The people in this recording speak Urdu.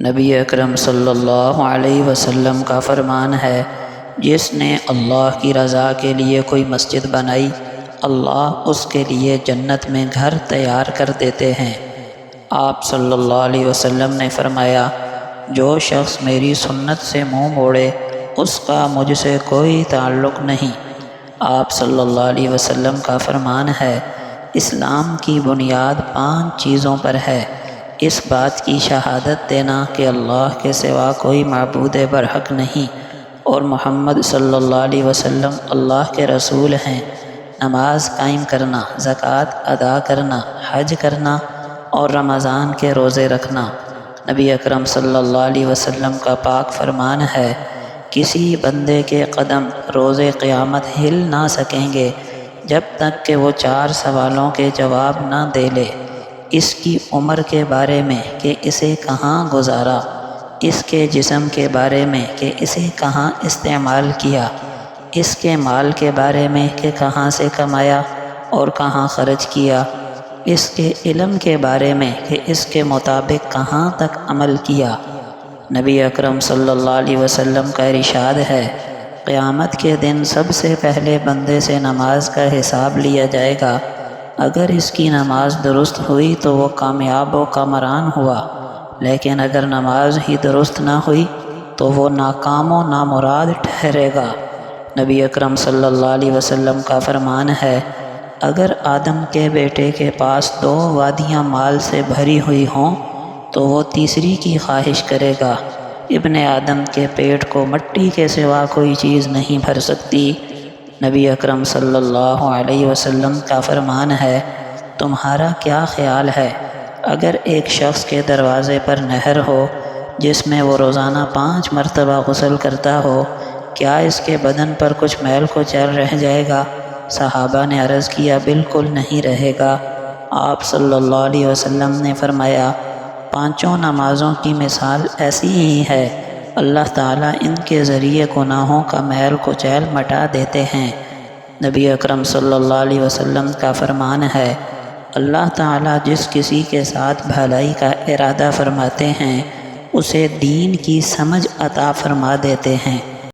نبی اکرم صلی اللہ علیہ وسلم کا فرمان ہے، جس نے اللہ کی رضا کے لیے کوئی مسجد بنائی، اللہ اس کے لیے جنت میں گھر تیار کر دیتے ہیں۔ آپ صلی اللہ علیہ وسلم نے فرمایا، جو شخص میری سنت سے منہ موڑے اس کا مجھ سے کوئی تعلق نہیں۔ آپ صلی اللہ علیہ وسلم کا فرمان ہے، اسلام کی بنیاد 5 چیزوں پر ہے۔ اس بات کی شہادت دینا کہ اللہ کے سوا کوئی معبود برحق نہیں اور محمد صلی اللہ علیہ وسلم اللہ کے رسول ہیں، نماز قائم کرنا، زکوٰۃ ادا کرنا، حج کرنا اور رمضان کے روزے رکھنا۔ نبی اکرم صلی اللہ علیہ وسلم کا پاک فرمان ہے، کسی بندے کے قدم روز قیامت ہل نہ سکیں گے جب تک کہ وہ 4 سوالوں کے جواب نہ دے لے۔ اس کی عمر کے بارے میں کہ اسے کہاں گزارا، اس کے جسم کے بارے میں کہ اسے کہاں استعمال کیا، اس کے مال کے بارے میں کہ کہاں سے کمایا اور کہاں خرچ کیا، اس کے علم کے بارے میں کہ اس کے مطابق کہاں تک عمل کیا۔ نبی اکرم صلی اللہ علیہ وسلم کا ارشاد ہے، قیامت کے دن سب سے پہلے بندے سے نماز کا حساب لیا جائے گا۔ اگر اس کی نماز درست ہوئی تو وہ کامیاب و کامران ہوا، لیکن اگر نماز ہی درست نہ ہوئی تو وہ ناکام و نامراد ٹھہرے گا۔ نبی اکرم صلی اللہ علیہ وسلم کا فرمان ہے، اگر آدم کے بیٹے کے پاس 2 وادیاں مال سے بھری ہوئی ہوں تو وہ تیسری کی خواہش کرے گا۔ ابن آدم کے پیٹ کو مٹی کے سوا کوئی چیز نہیں بھر سکتی۔ نبی اکرم صلی اللہ علیہ وسلم کا فرمان ہے، تمہارا کیا خیال ہے اگر ایک شخص کے دروازے پر نہر ہو جس میں وہ روزانہ 5 مرتبہ غسل کرتا ہو، کیا اس کے بدن پر کچھ میل کچیل رہ جائے گا؟ صحابہ نے عرض کیا، بالکل نہیں رہے گا۔ آپ صلی اللہ علیہ وسلم نے فرمایا، 5 نمازوں کی مثال ایسی ہی ہے، اللہ تعالیٰ ان کے ذریعے گناہوں کا میل کچیل مٹا دیتے ہیں۔ نبی اکرم صلی اللہ علیہ وسلم کا فرمان ہے، اللہ تعالیٰ جس کسی کے ساتھ بھلائی کا ارادہ فرماتے ہیں اسے دین کی سمجھ عطا فرما دیتے ہیں۔